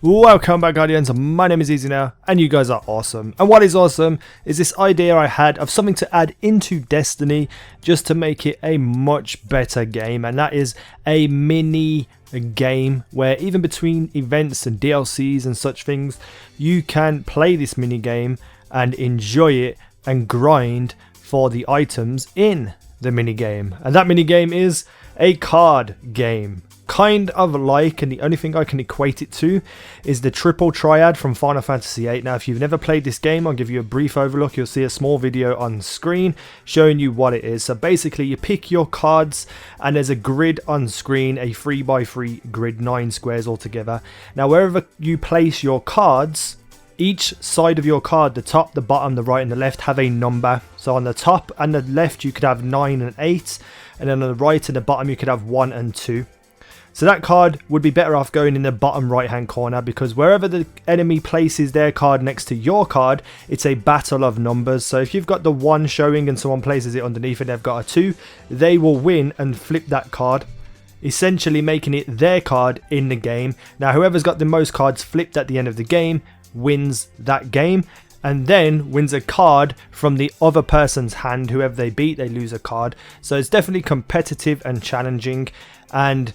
Welcome back, Guardians. My name is Easy now, and you guys are awesome. And what is awesome is this idea I had of something to add into Destiny just to make it a much better game, and that is a mini game where even between events and DLCs and such things, you can play this mini game and enjoy it and grind for the items in the mini game. And that mini game is a card game. Kind of like, and the only thing I can equate it to is the triple triad from Final Fantasy VIII. Now, if you've never played this game, I'll give you a brief overlook. You'll see a small video on screen showing you what it is. So basically, you pick your cards, and there's a grid on screen, a 3x3 grid, 9 squares altogether. Now, wherever you place your cards, each side of your card, the top, the bottom, the right, and the left, have a number. So on the top and the left, you could have 9 and 8, and then on the right and the bottom, you could have 1 and 2. So that card would be better off going in the bottom right hand corner, because wherever the enemy places their card next to your card, it's a battle of numbers. So if you've got the 1 showing and someone places it underneath and they've got a 2, they will win and flip that card, essentially making it their card in the game. Now whoever's got the most cards flipped at the end of the game wins that game, and then wins a card from the other person's hand. Whoever they beat, they lose a card. So it's definitely competitive and challenging, and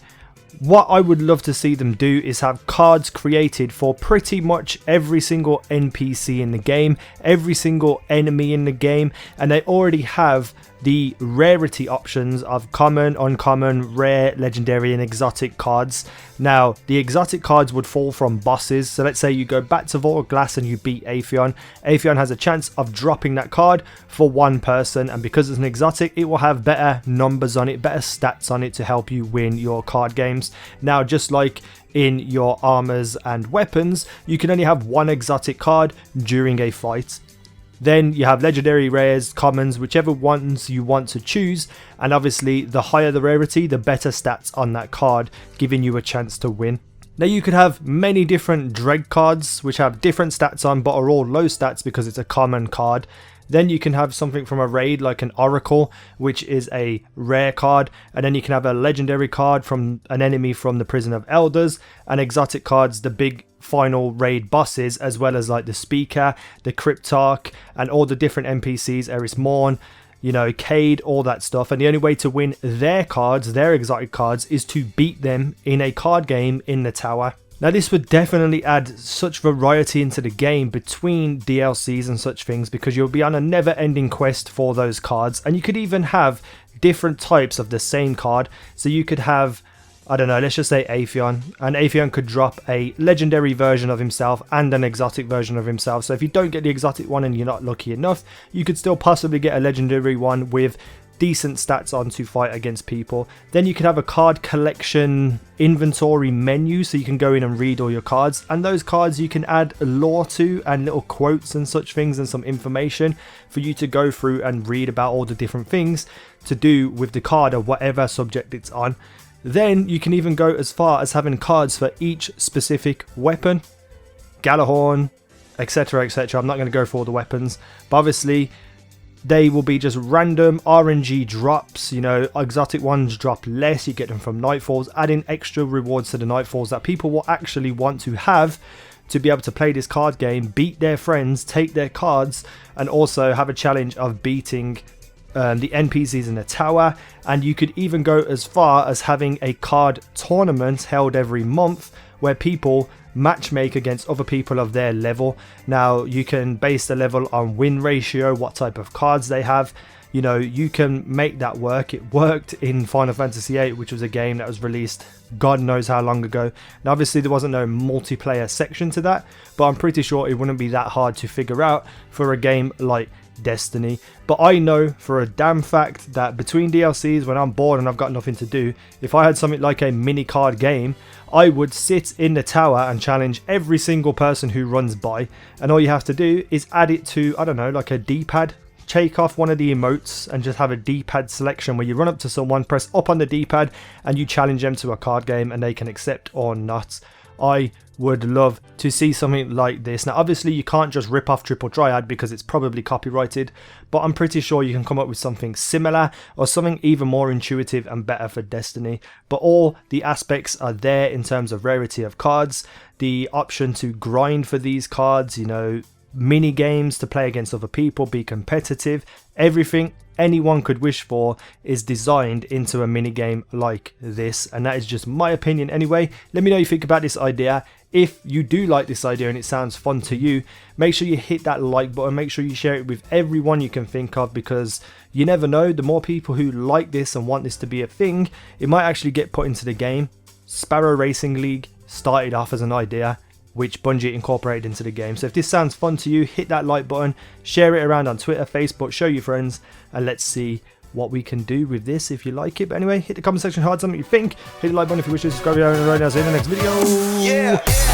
what I would love to see them do is have cards created for pretty much every single NPC in the game, every single enemy in the game, and they already have the rarity options of common, uncommon, rare, legendary and exotic cards. Now the exotic cards would fall from bosses. So let's say you go back to Vault of Glass and you beat Atheon. Atheon has a chance of dropping that card for one person, and because it's an exotic, it will have better numbers on it, better stats on it to help you win your card games. Now just like in your armors and weapons, you can only have one exotic card during a fight. Then you have legendary, rares, commons, whichever ones you want to choose, and obviously the higher the rarity, the better stats on that card, giving you a chance to win. Now you could have many different dread cards which have different stats on but are all low stats because it's a common card. Then you can have something from a raid like an Oracle, which is a rare card, and then you can have a legendary card from an enemy from the Prison of Elders, and exotic cards, the big final raid bosses, as well as like the Speaker, the Cryptarch, and all the different NPCs, Eris Morn, you know, Cade, all that stuff. And the only way to win their cards, their exotic cards, is to beat them in a card game in the tower. Now this would definitely add such variety into the game between DLCs and such things, because you'll be on a never-ending quest for those cards, and you could even have different types of the same card. So you could have, I don't know, let's just say Atheon, and Atheon could drop a legendary version of himself and an exotic version of himself. So if you don't get the exotic one and you're not lucky enough, you could still possibly get a legendary one with decent stats on to fight against people. Then you can have a card collection inventory menu, so you can go in and read all your cards, and those cards you can add lore to and little quotes and such things and some information for you to go through and read about all the different things to do with the card or whatever subject it's on. Then you can even go as far as having cards for each specific weapon, Galahorn, etc, etc. I'm not going to go for all the weapons, but obviously they will be just random RNG drops. You know, exotic ones drop less, you get them from Nightfalls, adding extra rewards to the Nightfalls that people will actually want to have to be able to play this card game, beat their friends, take their cards, and also have a challenge of beating the NPCs in the tower. And you could even go as far as having a card tournament held every month where people matchmake against other people of their level. Now you can base the level on win ratio, what type of cards they have. You know, you can make that work. It worked in Final Fantasy VIII, which was a game that was released God knows how long ago. Now obviously there wasn't no multiplayer section to that, but I'm pretty sure it wouldn't be that hard to figure out for a game like Destiny. But I know for a damn fact that between DLCs, when I'm bored and I've got nothing to do, if I had something like a mini card game, I would sit in the tower and challenge every single person who runs by, and all you have to do is add it to, I don't know, like a D-pad. Take off one of the emotes and just have a D-pad selection where you run up to someone, press up on the D-pad, and you challenge them to a card game and they can accept or not. I would love to see something like this. Now obviously you can't just rip off Triple Triad because it's probably copyrighted, but I'm pretty sure you can come up with something similar or something even more intuitive and better for Destiny. But all the aspects are there in terms of rarity of cards, the option to grind for these cards, you know, mini games to play against other people, be competitive. Everything anyone could wish for is designed into a mini game like this, and that is just my opinion anyway. Let me know what you think about this idea. If you do like this idea and it sounds fun to you, make sure you hit that like button, make sure you share it with everyone you can think of, because you never know, the more people who like this and want this to be a thing, it might actually get put into the game. Sparrow Racing League started off as an idea which Bungie incorporated into the game. So if this sounds fun to you, hit that like button, share it around on Twitter, Facebook, show your friends, and let's see what we can do with this if you like it. But anyway, hit the comment section hard, something you think. Hit the like button if you wish to subscribe. And right now, see you in the next video. Yeah.